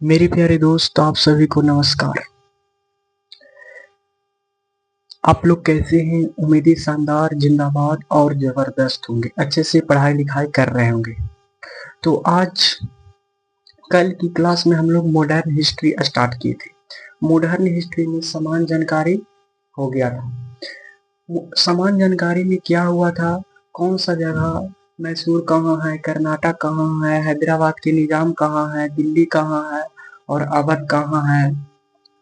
मेरे प्यारे दोस्त, आप सभी को नमस्कार। आप लोग कैसे हैं? उम्मीदें शानदार, जिंदाबाद और जबरदस्त होंगे। अच्छे से पढ़ाई लिखाई कर रहे होंगे। तो आज कल की क्लास में हम लोग मॉडर्न हिस्ट्री स्टार्ट किए थे। मॉडर्न हिस्ट्री में समान जानकारी हो गया था। समान जानकारी में क्या हुआ था? कौन सा जगह, मैसूर कहाँ है, कर्नाटक कहाँ है, हैदराबाद के निजाम कहाँ है, दिल्ली कहाँ है और अवध कहाँ है,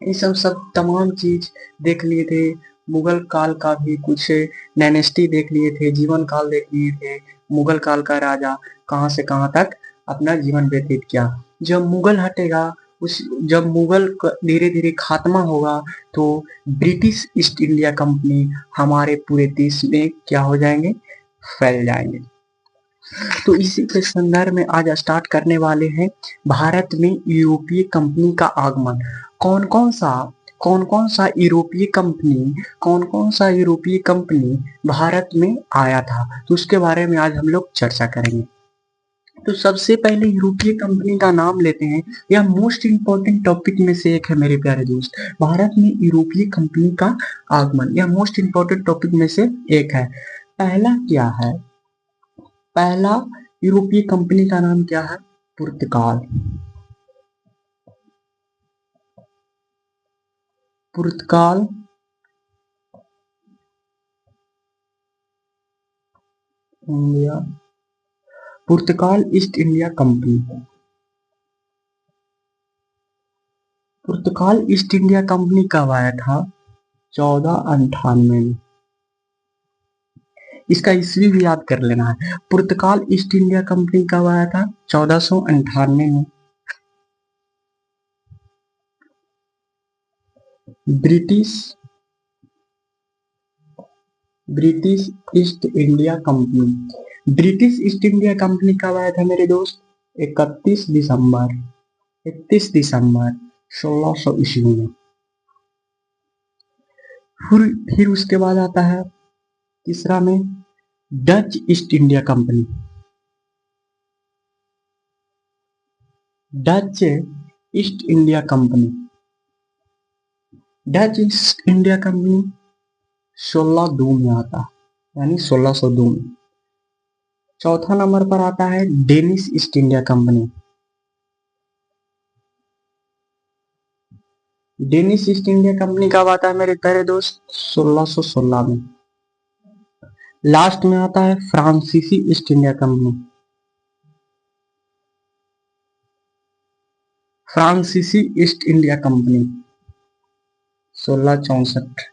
ये सब सब तमाम चीज देख लिए थे। मुगल काल का भी कुछ डायनेस्टी देख लिए थे, जीवन काल देख लिए थे। मुगल काल का राजा कहाँ से कहाँ तक अपना जीवन व्यतीत किया। जब मुगल हटेगा, उस जब मुगल धीरे धीरे खात्मा होगा तो ब्रिटिश ईस्ट इंडिया कंपनी हमारे पूरे देश में क्या हो जाएंगे? फैल जाएंगे। तो इसी के संदर्भ में आज स्टार्ट करने वाले हैं भारत में यूरोपीय कंपनी का आगमन। कौन कौन सा यूरोपीय कंपनी, कौन कौन सा यूरोपीय कंपनी भारत में आया था, तो उसके बारे में आज हम लोग चर्चा करेंगे। तो सबसे पहले यूरोपीय कंपनी का नाम लेते हैं। यह मोस्ट इंपॉर्टेंट टॉपिक में से एक है मेरे प्यारे दोस्त। भारत में यूरोपीय कंपनी का आगमन, यह मोस्ट इंपॉर्टेंट टॉपिक में से एक है। पहला क्या है? पहला यूरोपीय कंपनी का नाम क्या है? पुर्तगाल। पुर्तगाल इंडिया, पुर्तगाल ईस्ट इंडिया कंपनी। पुर्तगाल ईस्ट इंडिया कंपनी कब आया था? 1498 में। इसका ईस्वी भी याद कर लेना है। पुर्तगाल ईस्ट इंडिया कंपनी कब आया था? 1498 में। British British east India company, British east India company कब आया था मेरे दोस्त? 31 दिसंबर 1600 ईस्वी में। फिर उसके बाद आता है तीसरा में Dutch east India company. Dutch east India company, Dutch east India company 1602 में आता है, यानी 1602 में। चौथा नंबर पर आता है Danish east India company. Danish east India company कब आता है मेरे प्यारे दोस्त? 1616 में। लास्ट में आता है फ्रांसीसी ईस्ट इंडिया कंपनी। फ्रांसीसी ईस्ट इंडिया कंपनी 1664।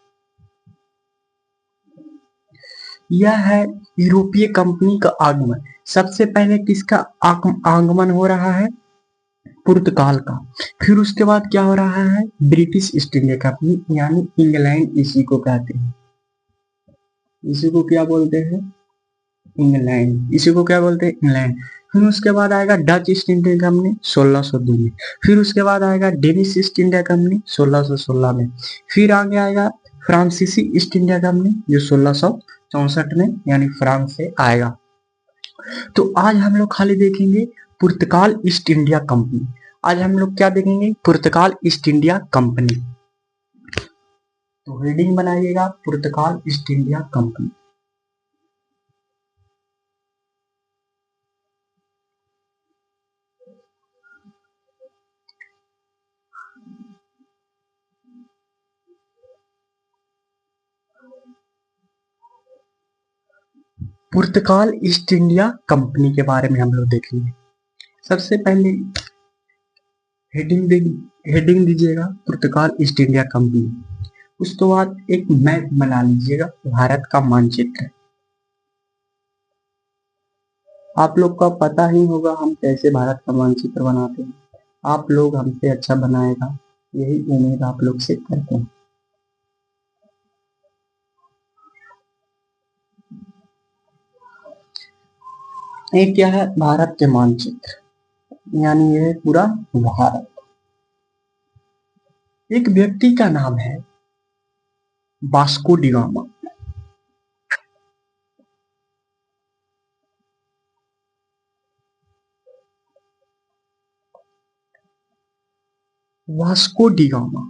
यह है यूरोपीय कंपनी का आगमन। सबसे पहले किसका आगमन हो रहा है? पुर्तगाल का। फिर उसके बाद क्या हो रहा है? ब्रिटिश ईस्ट इंडिया कंपनी, यानी इंग्लैंड इसी को कहते हैं। इसी को क्या बोलते हैं? इंग्लैंड। इसी को क्या बोलते हैं? इंग्लैंड। फिर उसके बाद आएगा डच ईस्ट इंडिया कंपनी 1602 में। फिर उसके बाद आएगा डेनिश ईस्ट इंडिया कंपनी 1616 में। फिर आगे आएगा फ्रांसीसी ईस्ट इंडिया कंपनी जो 1664 में, यानी फ्रांस से आएगा। तो आज हम लोग खाली देखेंगे पुर्तगाल ईस्ट इंडिया कंपनी। आज हम लोग क्या देखेंगे? पुर्तगाल ईस्ट इंडिया कंपनी। तो हेडिंग बनाइएगा पुर्तगाल ईस्ट इंडिया कंपनी। पुर्तगाल ईस्ट इंडिया कंपनी के बारे में हम लोग देखेंगे। सबसे पहले हेडिंग दीजिएगा पुर्तगाल ईस्ट इंडिया कंपनी। उसके बाद एक मैप बना लीजिएगा, भारत का मानचित्र। आप लोग का पता ही होगा हम कैसे भारत का मानचित्र बनाते हैं। आप लोग हमसे अच्छा बनाएगा, यही उम्मीद आप लोग से करते हैं। ये क्या है? भारत के मानचित्र, यानी यह पूरा भारत। एक व्यक्ति का नाम है Vasco da Gama. Vasco da gamma.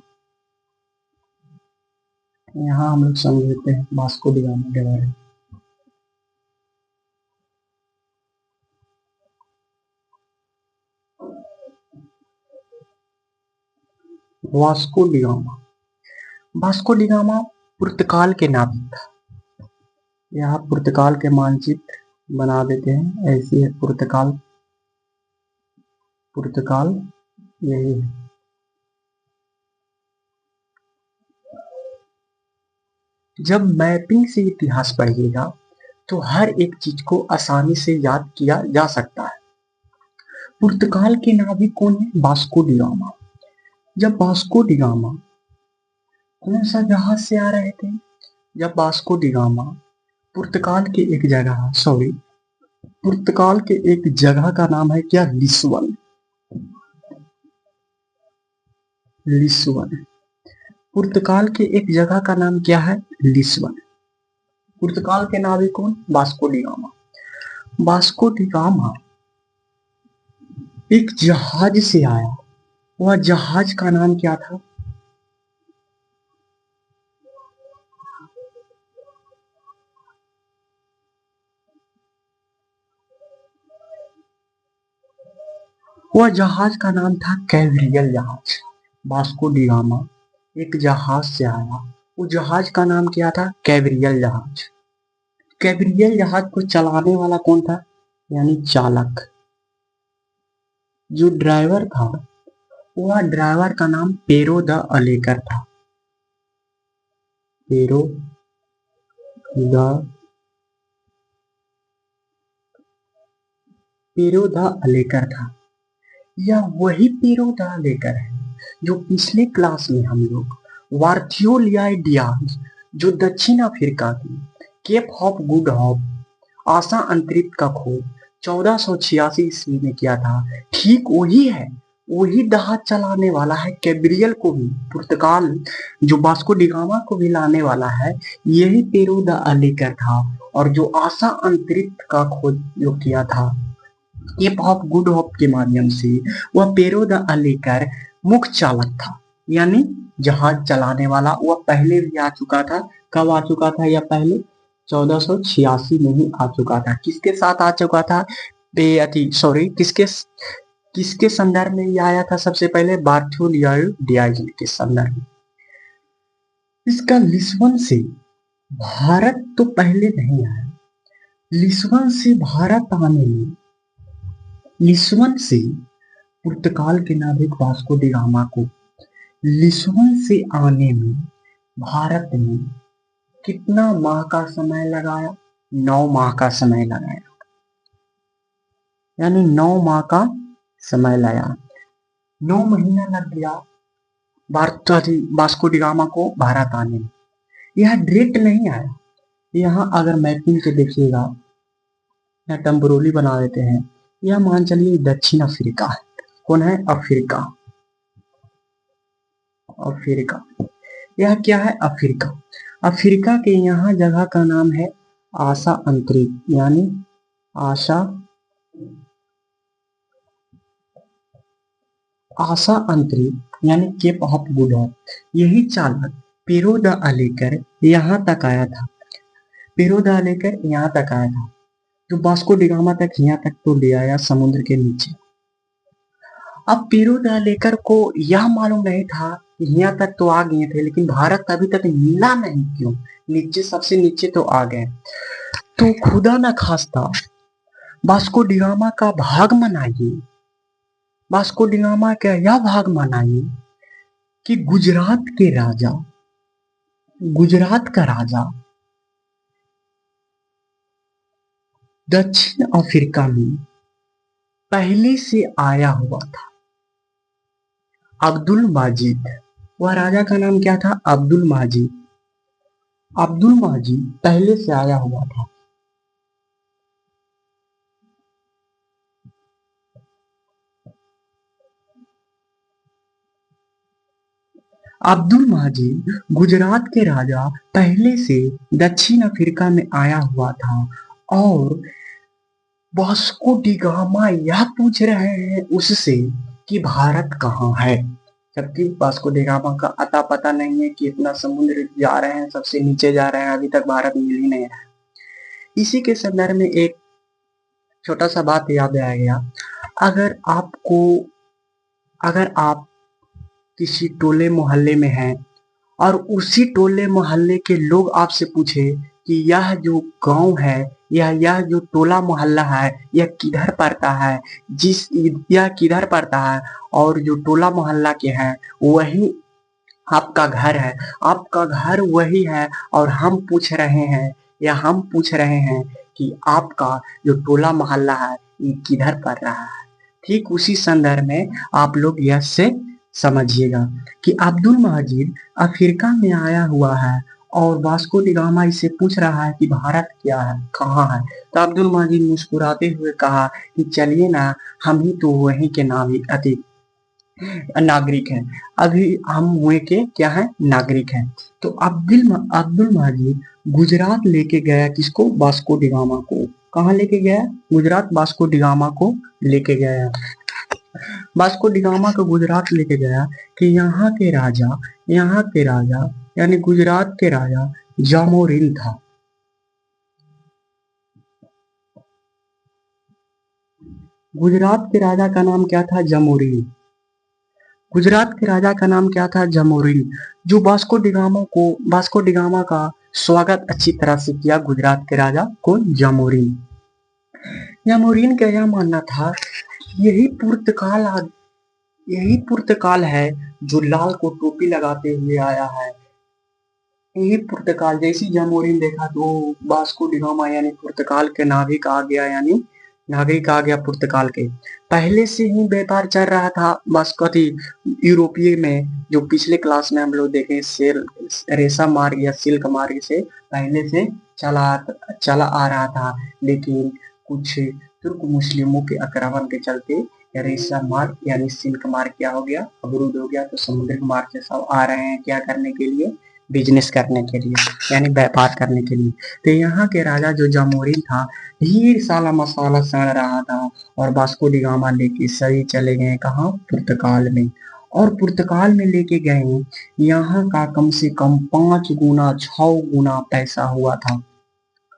यहाँ हम लोग समझते हैं वास्को डी गामा के बारे में। Vasco da Gama, Vasco da Gama पुर्तगाल के नाविक था। यहाँ पुर्तगाल के मानचित्र बना देते हैं, ऐसी है पुर्तगाल, पुर्तगाल यही है। जब मैपिंग से इतिहास पढ़िएगा तो हर एक चीज को आसानी से याद किया जा सकता है। पुर्तगाल के नाविक कौन है? Vasco da gamma. जब वास्को डी गामा कौन सा जहाज से आ रहे थे? जब वास्को डी गामा पुर्तगाल के एक जगह, सॉरी, पुर्तगाल के एक जगह का नाम है क्या? लिस्बन। लिस्बन, पुर्तगाल के एक जगह का नाम क्या है? लिस्बन। पुर्तगाल के नाविक कौन? Vasco da Gama. Vasco da gamma एक जहाज से आया, वह जहाज का नाम क्या था? वह जहाज का नाम था कैब्रियल जहाज। वास्को डी गामा एक जहाज से आया, उस जहाज का नाम क्या था? कैब्रियल जहाज। कैब्रियल जहाज को चलाने वाला कौन था? यानी चालक। जो ड्राइवर था, वह ड्राइवर का नाम पेरो द अलेकर था। पेरो द पेरो द अलेकर था। यह वही पेरो द अलेकर है जो पिछले क्लास में हम लोग वार्थियोलियाई डियाज, जो दक्षिण अफ्रीका की केप हॉप गुड हॉप आशा अंतरिक्ष का खोज 1486 ईस्वी में किया था, ठीक वही है। वही जहाज चलाने वाला है कैब्रियल को भी, पुर्तगाल जो वास्को डी गामा को भी लाने वाला है, यही पेरो द अलेकर था। और जो आशा अंतरिक्ष का खोज जो किया था केप हॉप गुड हॉप के माध्यम से, वह पेरो द अलेकर मुख्य चालक था, यानी जहाज चलाने वाला। वह पहले भी आ चुका था। कब आ चुका था? या पहले 1486 में ही आ चुका था। किसके साथ आ चुका था? सॉरी, किसके संदर्भ में ये आया था? सबसे पहले बार्थोलियाई डियाज के संदर्भ में। इसका लिस्बन से भारत तो पहले नहीं आया। लिस्बन से भारत आने में, लिस्बन से पुर्तगाल के नाविक वास्को डी गामा को लिस्बन से आने में भारत ने कितना माह का समय लगाया? 9 माह का समय लगाया, यानी 9 माह का समय लगा। 9 महीना लग गया वास्को डी गामा को भारत आने में। यह डायरेक्ट नहीं आया। यहाँ अगर मैपिंग से देखिएगा, यहाँ टेम्पोरली बना देते हैं, यह मान चलिए दक्षिण अफ्रीका है। कौन है? अफ्रीका। अफ्रीका, यह क्या है? अफ्रीका। अफ्रीका के यहाँ जगह का नाम है आशा अंतरिक्ष, यानी आशा अंतरिक्ष, यानी केप ऑफ गुड होप। यही चालक पेरो द अलेकर यहाँ तक आया था। पेरो द अलेकर यहाँ तक आया था, जो वास्को डी गामा तक यहाँ तक तो ले आया समुद्र के नीचे। अब पेरो द अलेकर को यह मालूम नहीं था कि यहाँ तक तो आ गए थे, लेकिन भारत अभी तक मिला नहीं। क्यों? नीचे, सबसे नीचे तो आ गए। तो खुदा न खास्ता वास्को डी गामा का भाग मनाइए। वास्को डी गामा का यह भाग मनाइए कि गुजरात का राजा दक्षिण अफ्रीका में पहले से आया हुआ था, अब्दुल माजिद। वह राजा का नाम क्या था? अब्दुल माजिद। अब्दुल माजिद पहले से आया हुआ था। अब्दुल माजिद गुजरात के राजा पहले से दक्षिण अफ्रीका में आया हुआ था, और वास्को डी गामा यह पूछ रहे हैं उससे कि भारत कहाँ है। जबकि वास्को डी गामा का अता पता नहीं है कि इतना समुद्र जा रहे हैं, सबसे नीचे जा रहे हैं, अभी तक भारत मिल ही नहीं रहा। इसी के संदर्भ में एक छोटा सा बात याद आ गया। अगर आपको अगर आप किसी टोले मोहल्ले में हैं और उसी टोले मोहल्ले के लोग आपसे पूछे कि यह जो गांव है या यह जो टोला मोहल्ला है यह किधर पड़ता है, यह किधर पड़ता है, और जो टोला मोहल्ला के हैं वही आपका घर है, आपका घर वही है, और हम पूछ रहे हैं कि आपका जो टोला मोहल्ला है ये किधर पड़ रहा है। ठीक उसी संदर्भ में आप लोग यह से समझिएगा कि अब्दुल मजीद अफ्रीका में आया हुआ है और वास्को डी गामा इससे पूछ रहा है कि भारत क्या है, कहाँ है। तो अब्दुल मजीद मुस्कुराते हुए कहा कि चलिए ना, हम ही तो वहीं के नागरिक हैं, अभी हम हुए के क्या है, नागरिक हैं। तो अब्दुल मजीद गुजरात लेके गया किसको, वास्को डी गामा को। कहाँ लेके गया, गुजरात वास्को डी गामा को लेके गया। वास्को डी गामा को गुजरात लेके गया कि यहाँ के राजा यानी गुजरात के राजा जामोरिन था। गुजरात के राजा का नाम क्या था, जामोरिन। गुजरात के राजा का नाम क्या था, जामोरिन। जो वास्को डी गामा का स्वागत अच्छी तरह से किया गुजरात के राजा को, जामोरिन का यह मानना था यही पुर्तगाल है जो लाल को टोपी लगाते हुए आया है। यही पुर्तगाल, जैसी जामोरिन देखा तो वास्को डी गामा यानी पुर्तगाल के नाविक आ गया, यानी नागरिक आ गया पुर्तगाल के। पहले से ही व्यापार चल रहा था वास्को यूरोपीय में, जो पिछले क्लास में हम लोग देखे रेशम मार्ग या सिल्क मार्ग से पहले से चला आ रहा था। लेकिन कुछ तुर्क मुस्लिमों के आक्रमण के चलते रेशम मार्ग यानी सिल्क मार्ग क्या हो गया, अवरुद्ध हो गया। तो समुद्रिक मार्ग से सब आ रहे हैं क्या करने के लिए, बिजनेस करने के लिए, यानी व्यापार करने के लिए। तो यहाँ के राजा जो जामोरिन था, ढेर सारा मसाला सड़ रहा था और वास्को डी गामा लेके सही चले गए कहाँ, पुर्तगाल में। और पुर्तगाल में लेके गए, यहाँ का कम से कम 5 गुना 6 गुना पैसा हुआ था।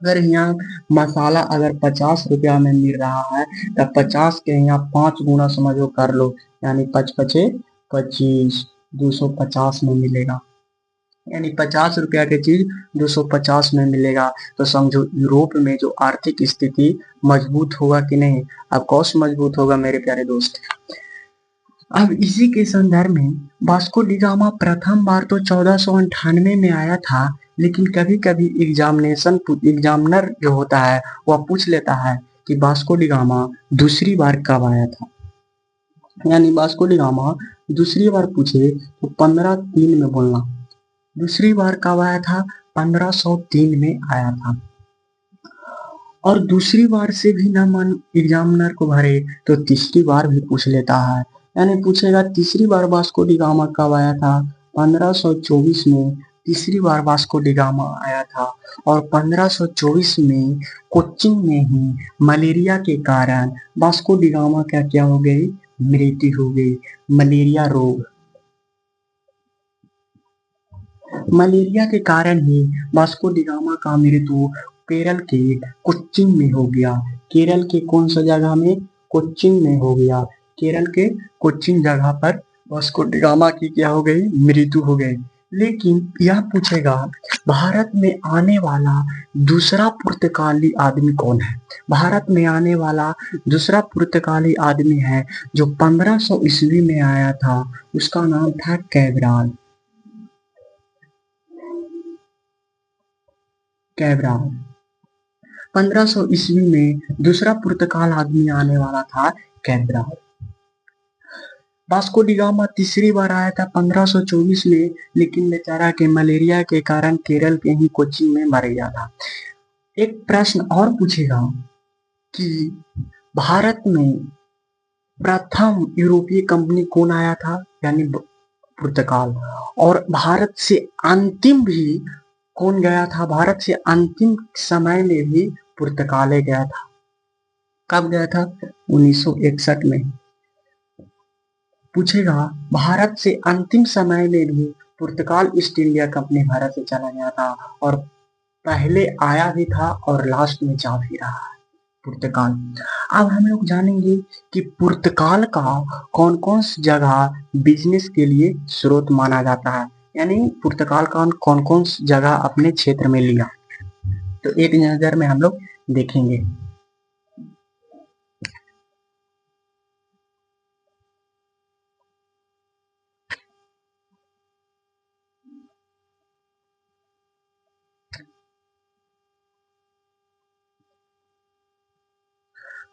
अगर यहाँ मसाला अगर 50 रुपया में मिल रहा है तब 50 के यहाँ 5 गुना समझो कर लो, यानी 5 पचे 25, 250 में मिलेगा। यानी 50 रुपया की चीज 250 में मिलेगा। तो समझो यूरोप में जो आर्थिक स्थिति मजबूत होगा कि नहीं, अब कौश मजबूत होगा मेरे प्यारे दोस्त। अब इसी के संदर्भ में वास्को डी गामा प्रथम बार तो 1498 में आया था, लेकिन कभी कभी एग्जामिनर जो होता है वह पूछ लेता है कि वास्को डी गामा दूसरी बार कब आया था। यानी वास्को डी गामा दूसरी बार पूछे तो 1503 में बोलना। दूसरी बार कब आया था, 1503 में आया था। और दूसरी बार से भी ना मन एग्जामिनर को भरे तो तीसरी बार भी पूछ लेता है। यानी पूछेगा तीसरी बार वास्को डी गामा कब आया था, 1524 में तीसरी बार वास्को डी गामा आया था। और 1524 में कोच्चि में ही मलेरिया के कारण वास्को डी गामा का क्या हो गई, मृत्यु हो गई। मलेरिया के कारण ही वास्को डी गामा का मृत्यु केरल के कोच्चि में हो गया। केरल के कौन सा जगह में, कोच्चि में हो गया। केरल के कोच्चि जगह पर वास्को डी गामा की क्या हो गई, मृत्यु हो गई। लेकिन यह पूछेगा भारत में आने वाला दूसरा पुर्तगाली आदमी कौन है। भारत में आने वाला दूसरा पुर्तगाली आदमी है जो 1500 ईस्वी में आया था, उसका नाम था कैब्राल। 1500 ईस्वी में दूसरा पुर्तगाल आदमी आने वाला था, कैब्राल। वास्को डी गामा तीसरी बार आया था 1524 में, लेकिन बेचारा के मलेरिया के कारण केरल के ही कोच्चि में मर गया था। एक प्रश्न और पूछेगा कि भारत में प्रथम यूरोपीय कंपनी कौन आया था, यानी पुर्तगाल। और भारत से अंतिम भी कौन गया था, भारत से अंतिम समय में भी पुर्तगाल गया था। कब गया था, 1961 में। पूछेगा भारत से अंतिम समय में भी पुर्तगाल ईस्ट इंडिया कंपनी भारत से चला गया था और पहले आया भी था और लास्ट में जा भी रहा है पुर्तगाल। अब हम लोग जानेंगे कि पुर्तगाल का कौन कौन सी जगह बिजनेस के लिए स्रोत माना जाता है, यानी पुर्तगाल का कौन कौन सी जगह अपने क्षेत्र में लिया, तो एक नजर में हम लोग देखेंगे।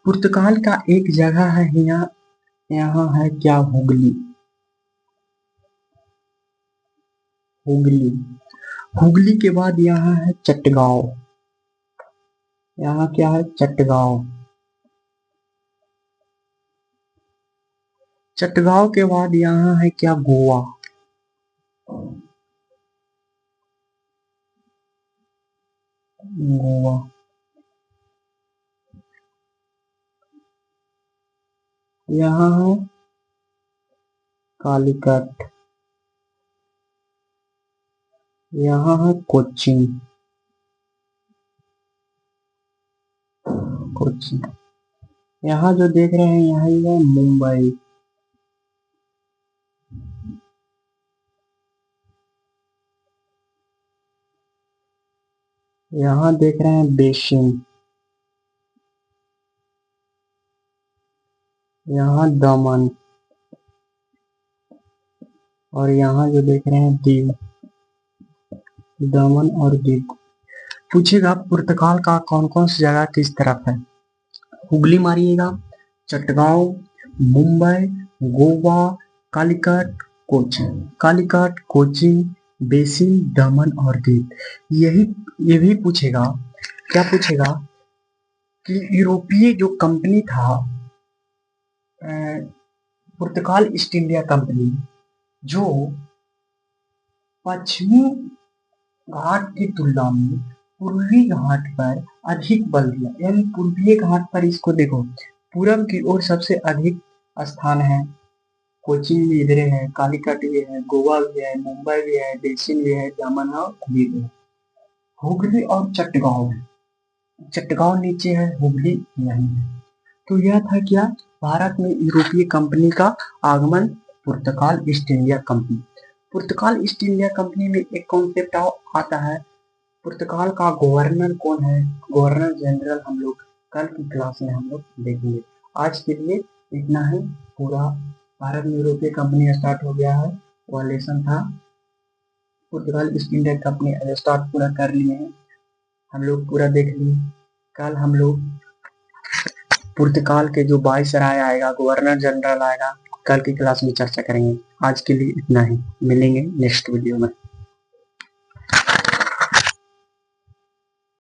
पुर्तगाल का एक जगह है यहाँ, यहाँ है क्या, हुगली। हुगली, हुगली के बाद यहाँ है चटगांव। यहाँ क्या है, चटगांव। चटगांव के बाद यहाँ है क्या, गोवा। गोवा। यहाँ है कालीकट। यहाँ है कोच्चि। कोच्चि। यहाँ जो देख रहे हैं यहाँ है मुंबई। यहाँ देख रहे हैं बेशिंग। यहाँ दमन। और यहाँ जो देख रहे हैं दीव। दमन और दीव। पूछेगा पुर्तगाल का कौन कौन सी जगह किस तरफ है, हुगली मारिएगा, चटगांव, मुंबई, गोवा, कालीकट, कोच्चि। कालीकट, कोच्चि, बेसिन, दमन और दीव। यही ये भी पूछेगा, क्या पूछेगा कि यूरोपीय जो कंपनी था पुर्तगाल ईस्ट इंडिया कंपनी, जो पश्चिमी घाट की तुलना में पूर्वी घाट पर अधिक बल दिया, यानी पूर्वीय घाट पर इसको देखो, पूरब की ओर सबसे अधिक स्थान है, कोचीन भी इधर है, कालीकट भी है, गोवा भी है, मुंबई भी है, बेसिन भी है, दमन और दीव है। हुगली और चटगांव है, चटगांव नीचे है, हुगली यहीं है। तो यह था क्या, भारत में यूरोपीय कंपनी का आगमन, पुर्तगाल ईस्ट इंडिया कंपनी। पुर्तगाल ईस्ट इंडिया कंपनी में एक कॉन्सेप्ट आता है, पुर्तगाल का गवर्नर कौन है, गवर्नर जनरल, हम लोग कल की क्लास में हम लोग देखेंगे। आज के लिए इतना ही। पूरा भारत में यूरोपीय कंपनी स्टार्ट हो गया है, वह लेसन था, पुर्तगाल ईस्ट इंडिया कंपनी स्टार्ट पूरा कर लिए हैं, हम लोग पूरा देख लिए। कल हम लोग पुर्तगाल के जो वायसराय आएगा, गवर्नर जनरल आएगा, कल की क्लास में चर्चा करेंगे। आज के लिए इतना ही, मिलेंगे नेक्स्ट वीडियो में।